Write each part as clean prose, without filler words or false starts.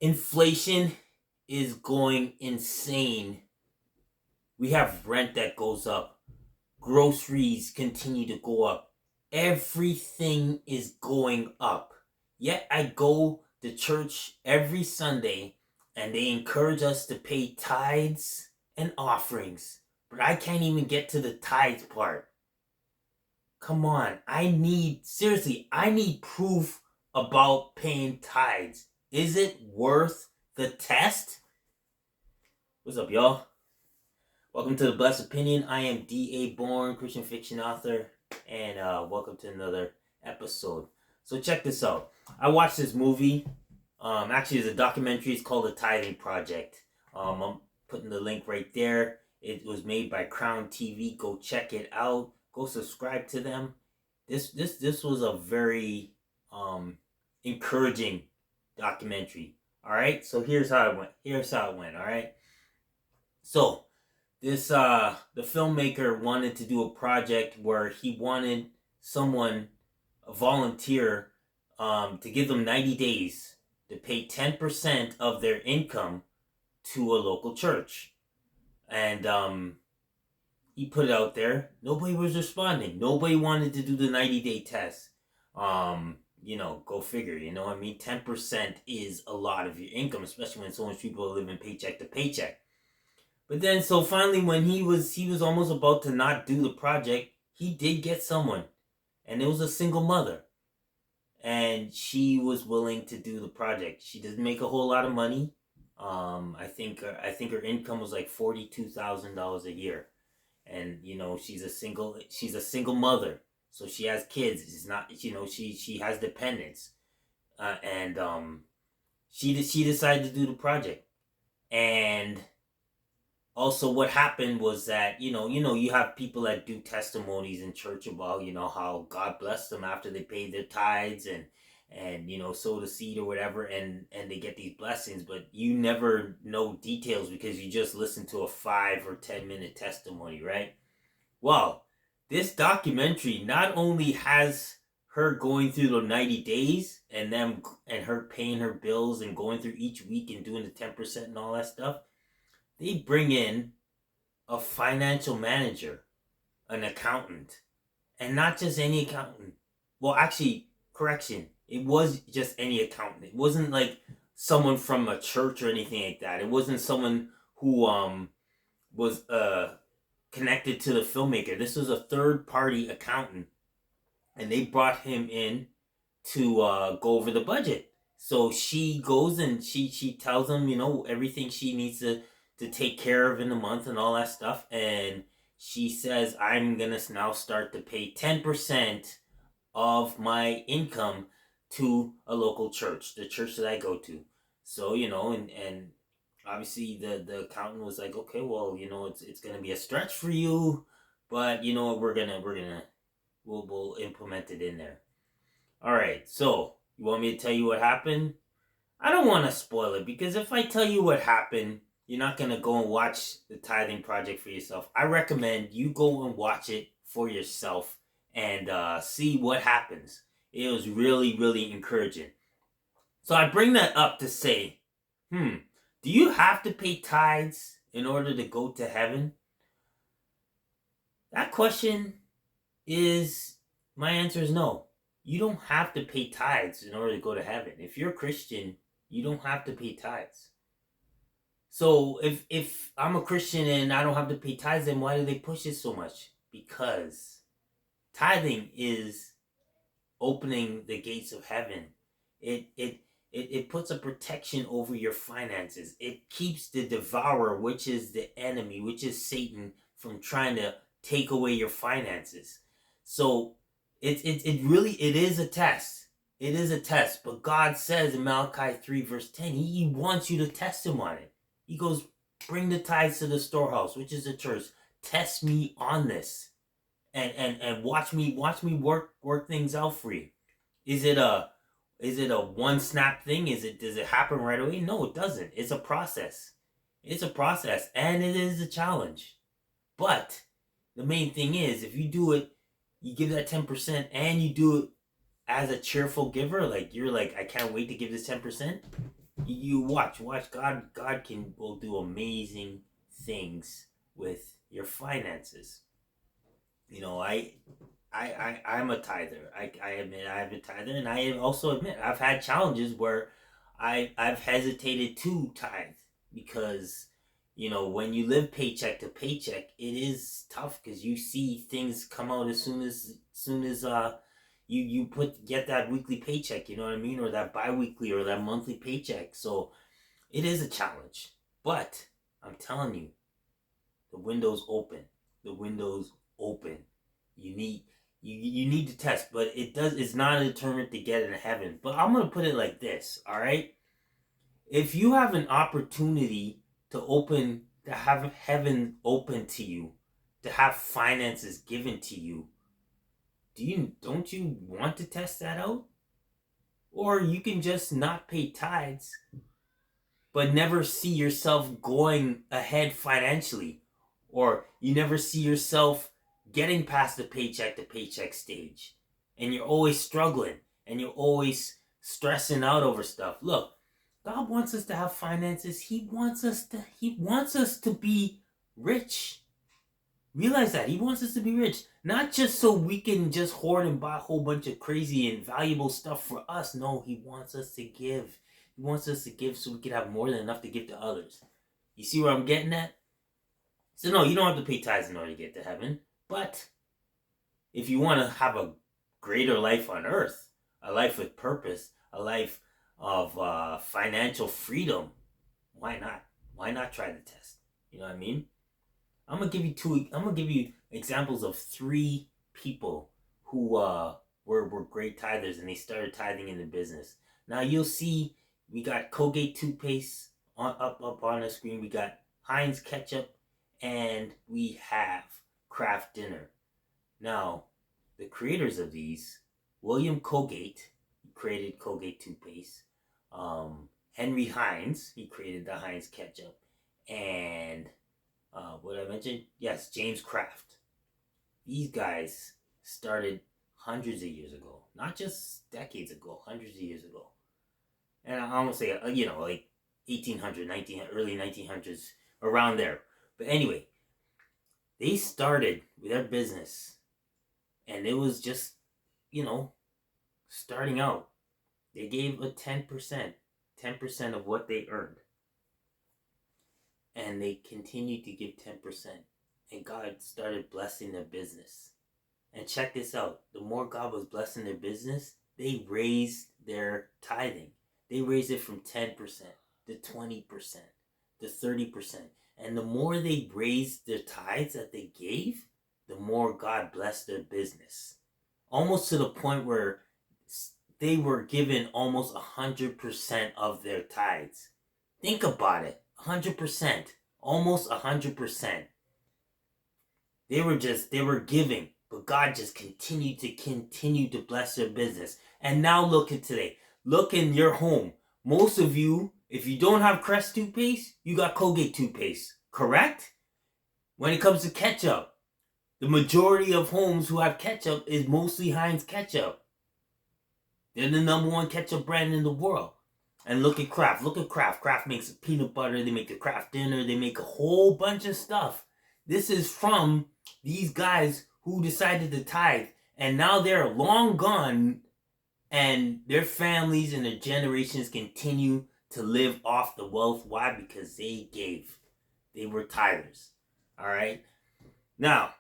Inflation is going insane. We have rent that goes up. Groceries continue to go up. Everything is going up. Yet I go to church every Sunday and they encourage us to pay tithes and offerings. But I can't even get to the tithes part. Come on. Seriously, I need proof about paying tithes. Is it worth the test? What's up, y'all? Welcome to The Blessed Opinion. I am D.A. Bourne, Christian fiction author, and welcome to another episode. So check this out. I watched this movie. Actually, it's a documentary. It's called The Tithing Project. I'm putting the link right there. It was made by Crown TV. Go check it out. Go subscribe to them. This was a very encouraging documentary. All right. So here's how it went. All right. So the filmmaker wanted to do a project where he wanted a volunteer, to give them 90 days to pay 10% of their income to a local church. And he put it out there. Nobody was responding. Nobody wanted to do the 90-day test. Go figure, you know what I mean? 10% is a lot of your income, especially when so much people are living paycheck to paycheck. But then, so finally, when he was almost about to not do the project, he did get someone, and it was a single mother, and she was willing to do the project. She doesn't make a whole lot of money. I think her income was like $42,000 a year, and she's a single mother, so she has kids. It's not she has dependents, and she decided to do the project, and also what happened was that you have people that do testimonies in church about how God blessed them after they paid their tithes and sow the seed or whatever, and they get these blessings, but you never know details because you just listen to a 5 or 10 minute testimony, right? Well, this documentary not only has her going through the 90 days and her paying her bills and going through each week and doing the 10% and all that stuff. They bring in a financial manager, an accountant, and not just any accountant. Well, actually, correction, it was just any accountant. It wasn't like someone from a church or anything like that. It wasn't someone who was connected to the filmmaker. This was a third-party accountant, and they brought him in to go over the budget. So she goes and she tells him, everything she needs to take care of in the month and all that stuff. And she says, I'm going to now start to pay 10% of my income to a local church, the church that I go to. So, and obviously the accountant was like, okay, well, it's going to be a stretch for you, but we'll implement it in there. All right. So you want me to tell you what happened? I don't want to spoil it, because if I tell you what happened, you're not going to go and watch the Tithing Project for yourself. I recommend you go and watch it for yourself and see what happens. It was really, really encouraging. So I bring that up to say, do you have to pay tithes in order to go to heaven? That question my answer is no. You don't have to pay tithes in order to go to heaven. If you're a Christian, you don't have to pay tithes. So if I'm a Christian and I don't have to pay tithes, then why do they push it so much? Because tithing is opening the gates of heaven. It puts a protection over your finances. It keeps the devourer, which is the enemy, which is Satan, from trying to take away your finances. So it is a test. It is a test. But God says in Malachi 3 verse 10, He wants you to test Him on it. He goes, bring the tithes to the storehouse, which is the church. Test me on this, and watch me work things out for you. Is it a one snap thing? Does it happen right away? No, it doesn't. It's a process. It's a process, and it is a challenge. But the main thing is, if you do it, you give that 10%, and you do it as a cheerful giver. Like you're like, I can't wait to give this 10%. You watch. God will do amazing things with your finances. You know, I'm a tither. I admit I'm a tither, and I also admit I've had challenges where I've hesitated to tithe because when you live paycheck to paycheck, it is tough because you see things come out as soon as you get that weekly paycheck. You know what I mean, or that biweekly or that monthly paycheck. So it is a challenge, but I'm telling you, the window's open. The window's open. You need you need to test, but it's not a deterrent to get into heaven. But I'm gonna put it like this, all right? If you have an opportunity to have heaven open to you, to have finances given to you, don't you want to test that out? Or you can just not pay tithes but never see yourself going ahead financially, or you never see yourself getting past the paycheck to paycheck stage, and you're always struggling and you're always stressing out over stuff. Look, God wants us to have finances. He wants us to be rich. Realize that. He wants us to be rich. Not just so we can just hoard and buy a whole bunch of crazy and valuable stuff for us. No, he wants us to give. He wants us to give so we can have more than enough to give to others. You see where I'm getting at? So no, you don't have to pay tithes in order to get to heaven. But if you want to have a greater life on earth, a life with purpose, a life of financial freedom, why not? Why not try the test? You know what I mean? I'm gonna give you examples of three people who were great tithers and they started tithing in the business. Now you'll see we got Colgate toothpaste up on the screen. We got Heinz ketchup, and we have Kraft Dinner. Now, the creators of these, William Colgate, he created Colgate toothpaste. Henry Heinz, he created the Heinz ketchup, and what I mentioned? Yes, James Kraft. These guys started hundreds of years ago, not just decades ago, hundreds of years ago. And I almost say, like 1800, early 1900s, around there. But anyway, they started with their business, and it was just, starting out. They gave a 10% of what they earned. And they continued to give 10%. And God started blessing their business. And check this out. The more God was blessing their business, they raised their tithing. They raised it from 10% to 20% to 30%. And the more they raised their tithes that they gave, the more God blessed their business. Almost to the point where they were given almost 100% of their tithes. Think about it. 100%. Almost 100%. They were giving, but God just continued to bless their business. And now look at today. Look in your home. Most of you, if you don't have Crest toothpaste, you got Colgate toothpaste. Correct? When it comes to ketchup, the majority of homes who have ketchup is mostly Heinz ketchup. They're the number one ketchup brand in the world. And look at Kraft. Look at Kraft. Kraft makes peanut butter. They make a Kraft dinner. They make a whole bunch of stuff. This is from these guys who decided to tithe. And now they're long gone. And their families and their generations continue to live off the wealth. Why? Because they gave. They were tithers. Alright? Now,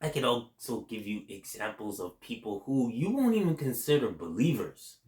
I could also give you examples of people who you won't even consider believers,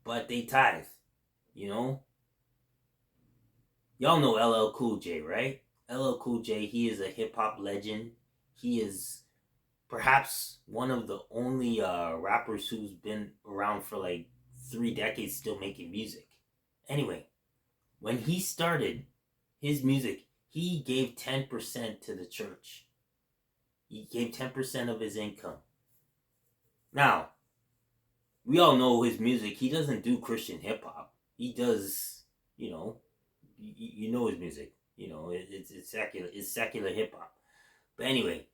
but they tithe. Y'all know LL Cool J, right? LL Cool J, he is a hip-hop legend. He is perhaps one of the only rappers who's been around for like 3 decades still making music. Anyway, when he started his music, he gave 10% to the church. He gave 10% of his income. Now, we all know his music. He doesn't do Christian hip-hop. He does, you know his music. It's secular. It's secular hip-hop. But anyway,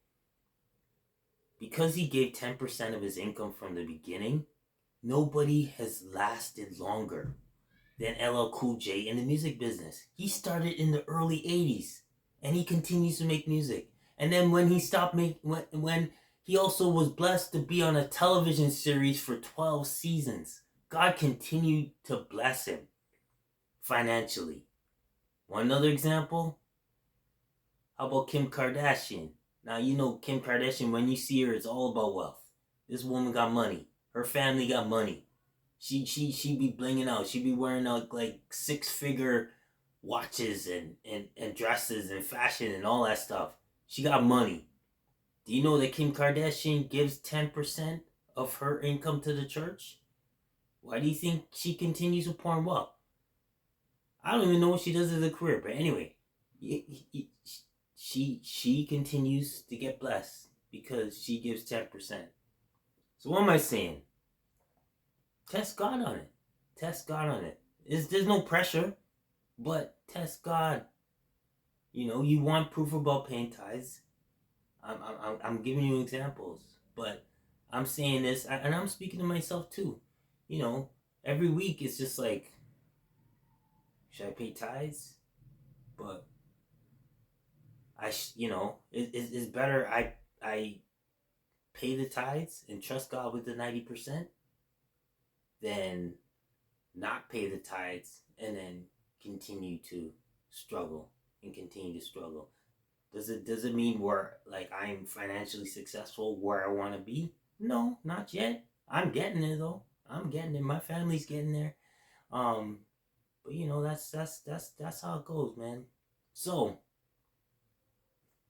because he gave 10% of his income from the beginning, nobody has lasted longer than LL Cool J in the music business. He started in the early 80s and he continues to make music. And then when he stopped making, when he also was blessed to be on a television series for 12 seasons, God continued to bless him financially. One other example, how about Kim Kardashian? Now, you know Kim Kardashian, when you see her, it's all about wealth. This woman got money. Her family got money. She be blinging out. She be wearing out like 6-figure watches and dresses and fashion and all that stuff. She got money. Do you know that Kim Kardashian gives 10% of her income to the church? Why do you think she continues to pour well? I don't even know what she does as a career, but anyway, she continues to get blessed because she gives 10%. So what am I saying? Test God on it. Test God on it. There's no pressure, but test God. You know, you want proof about paying tithes. I'm giving you examples, but I'm saying this, and I'm speaking to myself too. You know, every week it's just like, should I pay tithes? But it's better I pay the tithes and trust God with the 90% than not pay the tithes and then continue to struggle and continue to struggle. Does it mean where like I'm financially successful where I want to be? No, not yet. I'm getting there though. I'm getting there. My family's getting there. But you know that's how it goes, man. So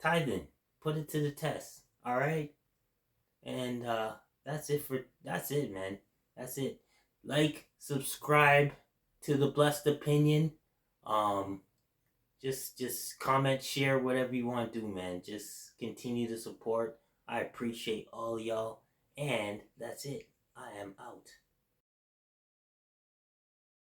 tithing, put it to the test. All right, and that's it, man. That's it. Like, subscribe to the Blessed Opinion. Um, just comment, share, whatever you want to do, man. Just continue to support. I appreciate all y'all, and that's it. I am out.